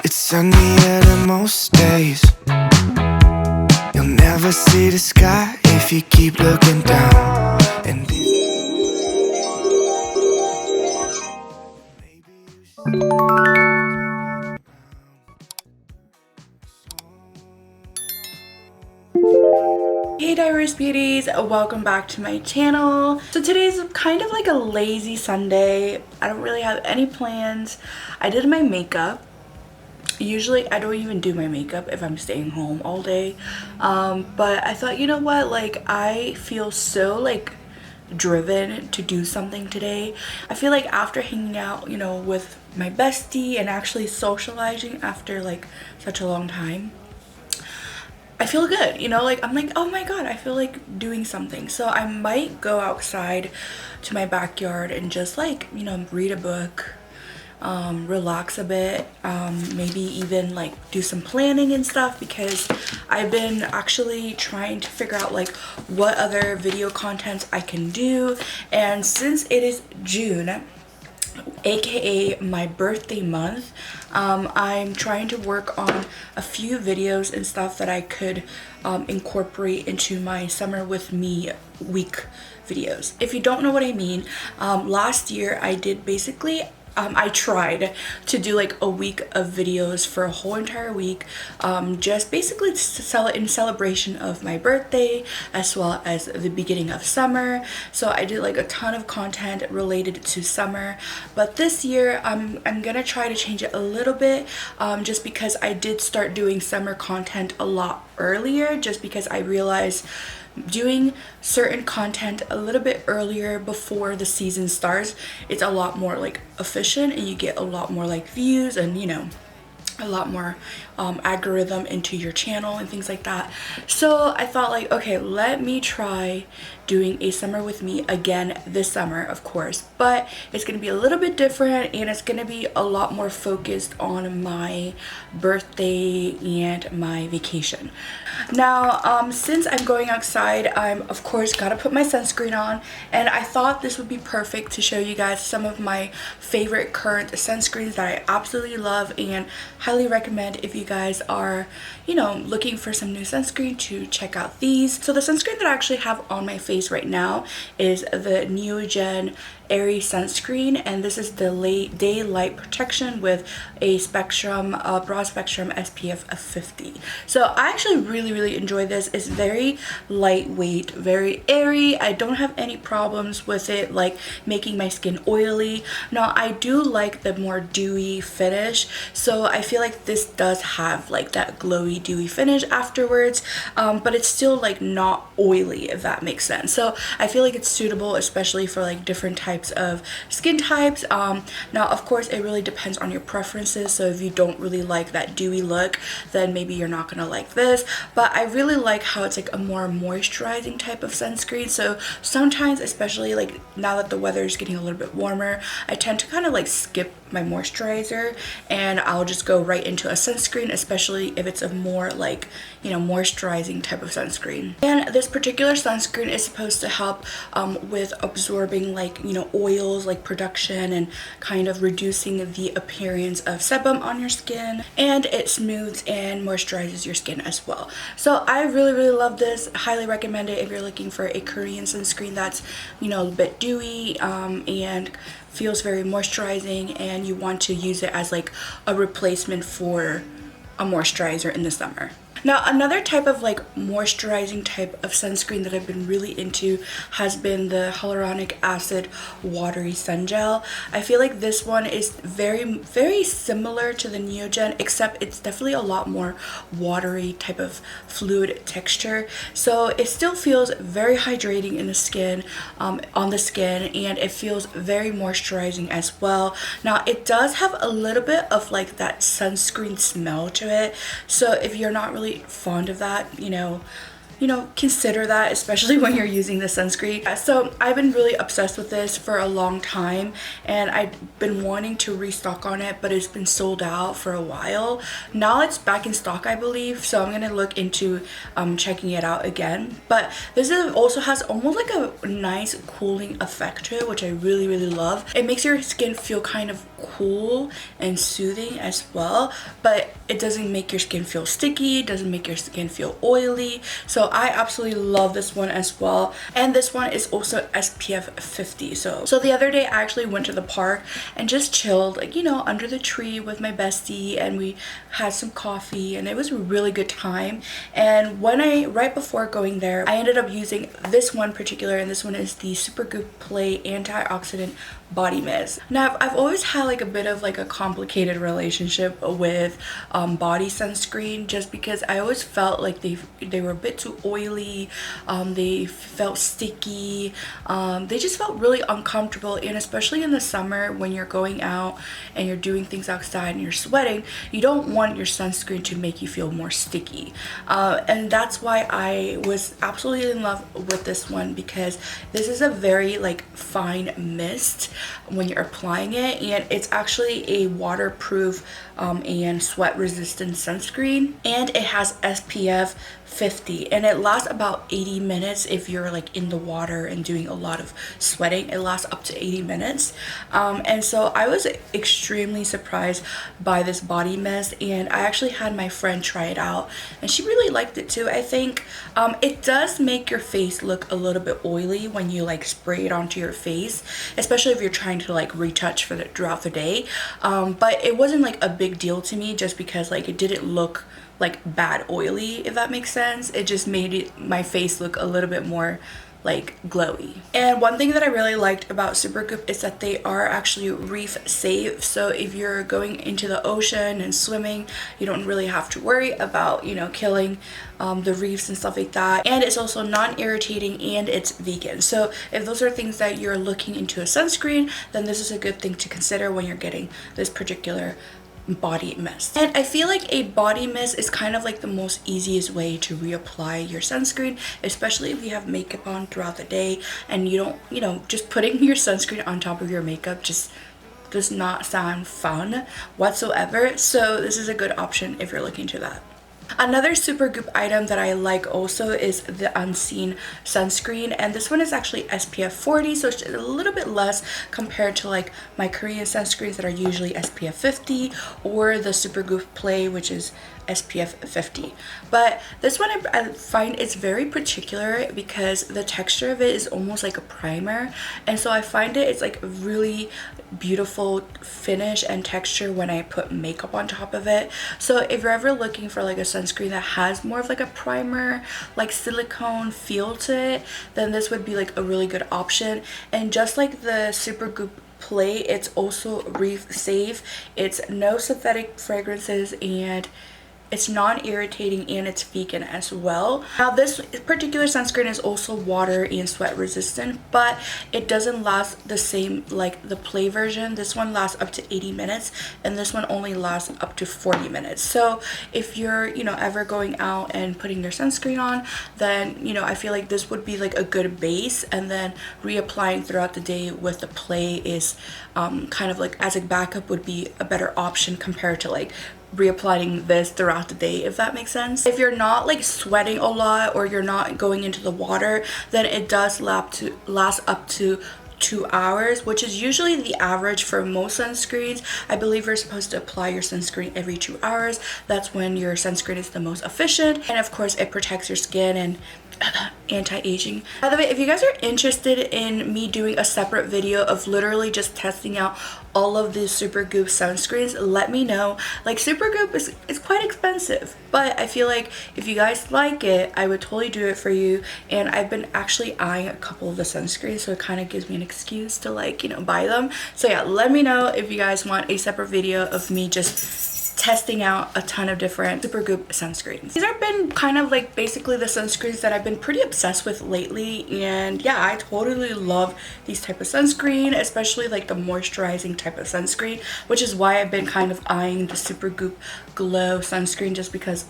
It's sunnier than most days. You'll never see the sky if you keep looking down. And hey diverse beauties, welcome back to my channel. So today's kind of like a lazy Sunday. I don't really have any plans. I did my makeup. Usually I don't even do my makeup if I'm staying home all day, but I thought, you know what, like I feel so like driven to do something today. I feel like after hanging out, you know, with my bestie and actually socializing after like such a long time, I feel good, you know, like I'm like, oh my god, I feel like doing something. So I might go outside to my backyard and just like, you know, read a book, relax a bit, maybe even like do some planning and stuff, because I've been actually trying to figure out like what other video contents I can do. And since it is June, aka my birthday month, I'm trying to work on a few videos and stuff that I could incorporate into my summer with me week videos. If you don't know what I mean, last year I did basically I tried to do like a week of videos for a whole entire week, just basically in celebration of my birthday as well as the beginning of summer. So I did like a ton of content related to summer, but this year I'm gonna try to change it a little bit, just because I did start doing summer content a lot earlier, just because I realized doing certain content a little bit earlier before the season starts, it's a lot more like efficient and you get a lot more like views and, you know, a lot more algorithm into your channel and things like that. So I thought like, okay, let me try doing a summer with me again this summer, of course, but it's gonna be a little bit different and it's gonna be a lot more focused on my birthday and my vacation. Now since I'm going outside, I'm of course gotta put my sunscreen on, and I thought this would be perfect to show you guys some of my favorite current sunscreens that I absolutely love and highly recommend if you guys are, you know, looking for some new sunscreen to check out these. So the sunscreen that I actually have on my face right now is the Neogen Airy sunscreen, and this is the daylight protection with a spectrum broad spectrum SPF of 50. So I actually really enjoy this. It's very lightweight, very airy. I don't have any problems with it like making my skin oily. Now I do like the more dewy finish, so I feel like this does have like that glowy dewy finish afterwards, but it's still like not oily, if that makes sense. So I feel like it's suitable especially for like different types of skin types. Now of course it really depends on your preferences, so if you don't really like that dewy look, then maybe you're not gonna like this, but I really like how it's like a more moisturizing type of sunscreen. So sometimes, especially like now that the weather is getting a little bit warmer, I tend to kind of like skip my moisturizer and I'll just go right into a sunscreen, especially if it's a more like, you know, moisturizing type of sunscreen. And this particular sunscreen is supposed to help with absorbing like, you know, oils like production and kind of reducing the appearance of sebum on your skin, and it smooths and moisturizes your skin as well. So I really love this. Highly recommend it if you're looking for a Korean sunscreen that's, you know, a bit dewy and feels very moisturizing, and you want to use it as like a replacement for a moisturizer in the summer. Now another type of like moisturizing type of sunscreen that I've been really into has been the hyaluronic acid watery sun gel. I feel like this one is very similar to the Neogen, except it's definitely a lot more watery type of fluid texture. So it still feels very hydrating in the skin, on the skin, and it feels very moisturizing as well. Now it does have a little bit of like that sunscreen smell to it, so if you're not really fond of that, you know, consider that, especially when you're using the sunscreen. So I've been really obsessed with this for a long time, and I've been wanting to restock on it, but it's been sold out for a while. Now it's back in stock, I believe, so I'm gonna look into checking it out again. But this also has almost like a nice cooling effect to it, which I really love. It makes your skin feel kind of cool and soothing as well, but it doesn't make your skin feel sticky, it doesn't make your skin feel oily. So I absolutely love this one as well. And this one is also SPF 50. So the other day I actually went to the park and just chilled, like, you know, under the tree with my bestie, and we had some coffee, and it was a really good time. And right before going there, I ended up using this one particular, and this one is the Supergoop Play Antioxidant Body Mist. Now I've always had like a bit of like a complicated relationship with body sunscreen, just because I always felt like they were a bit too oily, they felt sticky, they just felt really uncomfortable. And especially in the summer when you're going out and you're doing things outside and you're sweating, you don't want your sunscreen to make you feel more sticky, and that's why I was absolutely in love with this one, because this is a very like fine mist when you're applying it, and it's actually a waterproof and sweat resistant sunscreen, and it has SPF 50, and it lasts about 80 minutes. If you're like in the water and doing a lot of sweating, it lasts up to 80 minutes. And so I was extremely surprised by this body mist, and I actually had my friend try it out and she really liked it too. I think it does make your face look a little bit oily when you like spray it onto your face, especially if you're trying to like retouch throughout the day, but it wasn't like a big deal to me, just because like it didn't look like bad oily, if that makes sense. It just made my face look a little bit more like glowy. And one thing that I really liked about Supergoop is that they are actually reef safe. So if you're going into the ocean and swimming, you don't really have to worry about, you know, killing the reefs and stuff like that. And it's also non-irritating, and it's vegan. So if those are things that you're looking into a sunscreen, then this is a good thing to consider when you're getting this particular body mist. And I feel like a body mist is kind of like the most easiest way to reapply your sunscreen, especially if you have makeup on throughout the day and you don't, you know, just putting your sunscreen on top of your makeup just does not sound fun whatsoever. So this is a good option if you're looking to that. Another Supergoop item that I like also is the Unseen sunscreen, and this one is actually SPF 40, so it's a little bit less compared to like my Korean sunscreens that are usually SPF 50, or the Supergoop Play, which is SPF 50. But this one I find it's very particular because the texture of it is almost like a primer, and so I find it's like a really beautiful finish and texture when I put makeup on top of it. So if you're ever looking for like a sunscreen that has more of like a primer, like silicone feel to it, then this would be like a really good option. And just like the Supergoop Play, it's also reef safe, it's no synthetic fragrances, and it's non-irritating, and it's vegan as well. Now this particular sunscreen is also water and sweat resistant, but it doesn't last the same like the Play version. This one lasts up to 80 minutes and this one only lasts up to 40 minutes. So if you're, you know, ever going out and putting your sunscreen on, then, you know, I feel like this would be like a good base, and then reapplying throughout the day with the Play is kind of like as a backup would be a better option compared to like reapplying this throughout the day, if that makes sense. If you're not like sweating a lot or you're not going into the water, then it does last up to 2 hours, which is usually the average for most sunscreens. I believe you're supposed to apply your sunscreen every 2 hours. That's when your sunscreen is the most efficient, and of course it protects your skin and anti-aging. By the way, if you guys are interested in me doing a separate video of literally just testing out all of these Supergoop sunscreens, let me know. Like, Supergoop is quite expensive, but I feel like if you guys like it, I would totally do it for you. And I've been actually eyeing a couple of the sunscreens, so it kind of gives me an excuse to, like, you know, buy them. So yeah, let me know if you guys want a separate video of me just testing out a ton of different Supergoop sunscreens. These have been kind of like basically the sunscreens that I've been pretty obsessed with lately, and yeah, I totally love these type of sunscreen, especially like the moisturizing type of sunscreen, which is why I've been kind of eyeing the Supergoop Glow sunscreen, just because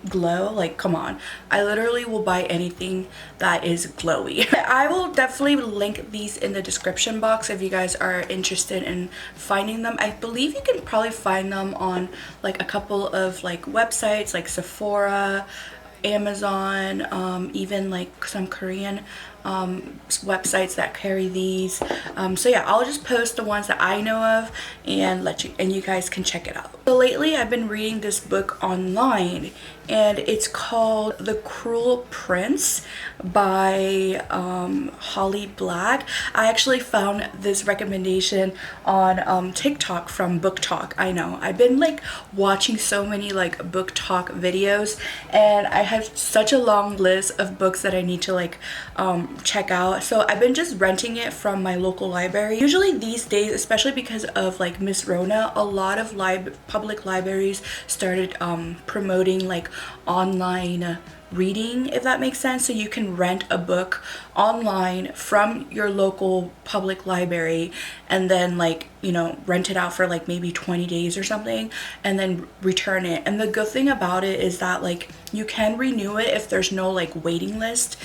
glow, like, come on, I literally will buy anything that is glowy. I will definitely link these in the description box if you guys are interested in finding them. I believe you can probably find them on like a couple of like websites like Sephora, Amazon, even like some Korean websites that carry these. So yeah, I'll just post the ones that I know of and you guys can check it out. So lately I've been reading this book online, and it's called The Cruel Prince by Holly Black. I actually found this recommendation on TikTok from booktok. I know I've been like watching so many like booktok videos, and I have such a long list of books that I need to like check out. So I've been just renting it from my local library. Usually these days, especially because of like Miss Rona, a lot of public libraries started promoting like online reading, if that makes sense. So you can rent a book online from your local public library and then like, you know, rent it out for like maybe 20 days or something and then return it. And the good thing about it is that like you can renew it if there's no like waiting list.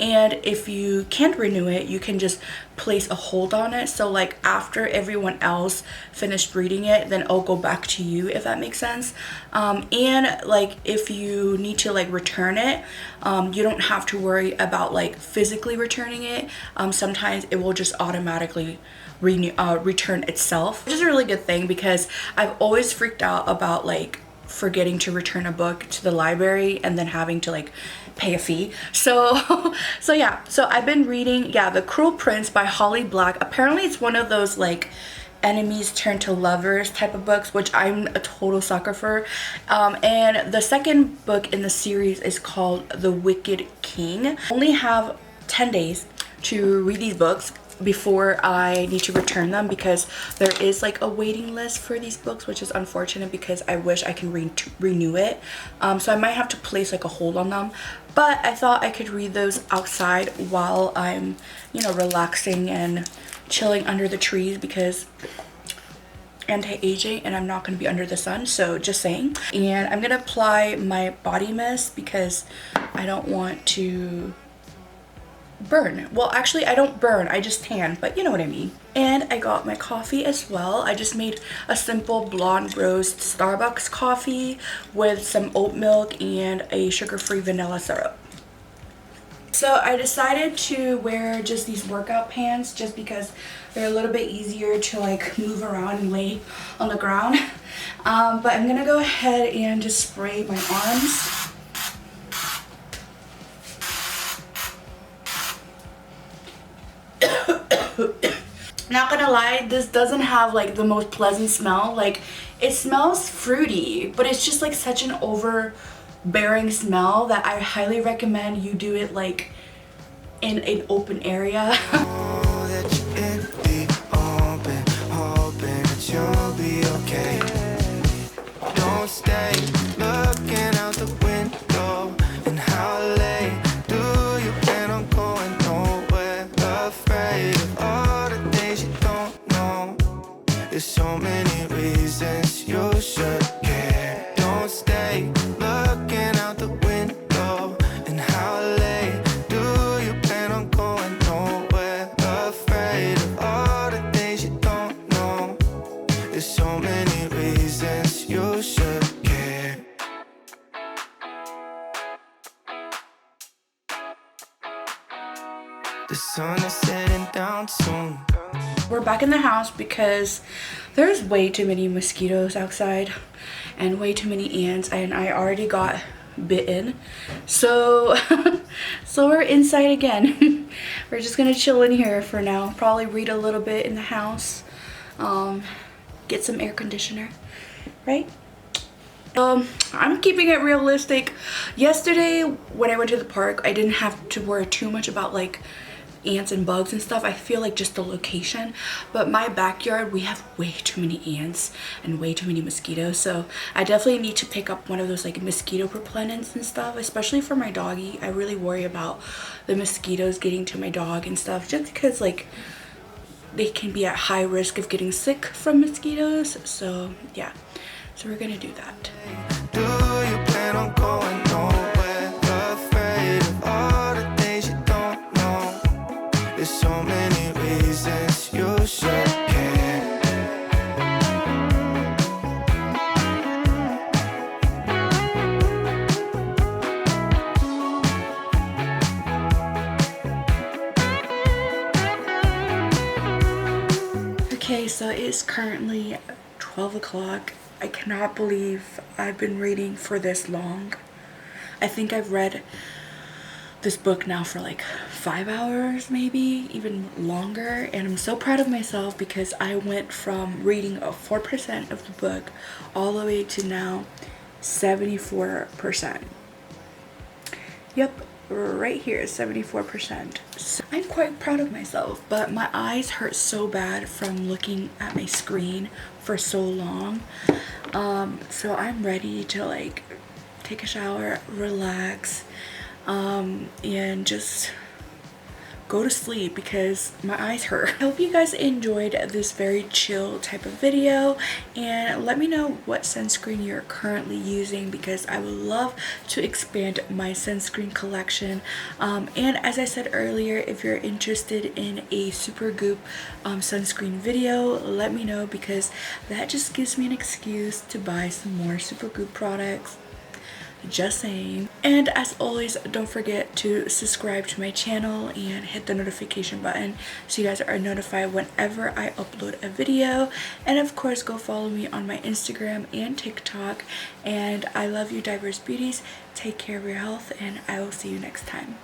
And if you can't renew it, you can just place a hold on it. So like after everyone else finished reading it, then it'll go back to you, if that makes sense. And like if you need to like return it, you don't have to worry about like physically returning it. Sometimes it will just automatically return itself, which is a really good thing because I've always freaked out about like forgetting to return a book to the library and then having to like pay a fee. So yeah, so I've been reading The Cruel Prince by Holly Black. Apparently it's one of those like enemies turn to lovers type of books, which I'm a total sucker for. And the second book in the series is called The Wicked King. I only have 10 days to read these books before I need to return them because there is like a waiting list for these books, which is unfortunate because I wish I can renew it. So I might have to place like a hold on them, but I thought I could read those outside while I'm, you know, relaxing and chilling under the trees because anti-aging and I'm not going to be under the sun, so just saying. And I'm going to apply my body mist because I don't want to burn. Well, actually I don't burn, I just tan, but you know what I mean. And I got my coffee as well. I just made a simple blonde roast Starbucks coffee with some oat milk and a sugar-free vanilla syrup. So I decided to wear just these workout pants just because they're a little bit easier to like move around and lay on the ground. But I'm gonna go ahead and just spray my arms. Not gonna lie, this doesn't have like the most pleasant smell. Like it smells fruity, but it's just like such an overbearing smell that I highly recommend you do it like in an open area. Don't stay looking out the window. And how late do you plan on going? Nowhere, afraid of all the things you don't know. There's so many reasons you should care. Don't stay looking out the window. And how late do you plan on going? Nowhere, afraid of all the things you don't know. There's so many reasons you should care. The sun is setting down soon. We're back in the house because there's way too many mosquitoes outside and way too many ants, and I already got bitten. So so we're inside again. We're just gonna chill in here for now, probably read a little bit in the house, get some air conditioner, right? I'm keeping it realistic. Yesterday when I went to the park, I didn't have to worry too much about like ants and bugs and stuff. I feel like just the location, but my backyard, we have way too many ants and way too many mosquitoes, so I definitely need to pick up one of those like mosquito repellents and stuff, especially for my doggy. I really worry about the mosquitoes getting to my dog and stuff, just because like they can be at high risk of getting sick from mosquitoes. So yeah, so we're gonna do that. Do you plan on going nowhere? Afraid of all the things you don't know. There's so many reasons you should care. Okay, so it is currently 12 o'clock. I cannot believe I've been reading for this long. I think I've read this book now for like 5 hours, maybe even longer, and I'm so proud of myself because I went from reading a 4% of the book all the way to now 74%. Yep, right here, 74%. So I'm quite proud of myself, but my eyes hurt so bad from looking at my screen for so long. So I'm ready to like take a shower, relax, and just go to sleep because my eyes hurt. I hope you guys enjoyed this very chill type of video, and let me know what sunscreen you're currently using because I would love to expand my sunscreen collection. And as I said earlier, if you're interested in a supergoop sunscreen video, let me know because that just gives me an excuse to buy some more supergoop products. Just saying. And as always, don't forget to subscribe to my channel and hit the notification button so you guys are notified whenever I upload a video. And of course, go follow me on my Instagram and TikTok. And I love you, diverse beauties. Take care of your health, and I will see you next time.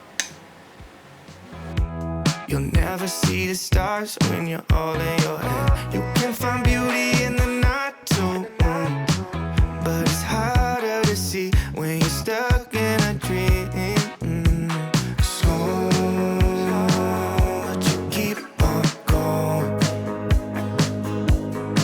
You'll never see the stars when you're all in your head. You can find beauty in the night too, but it's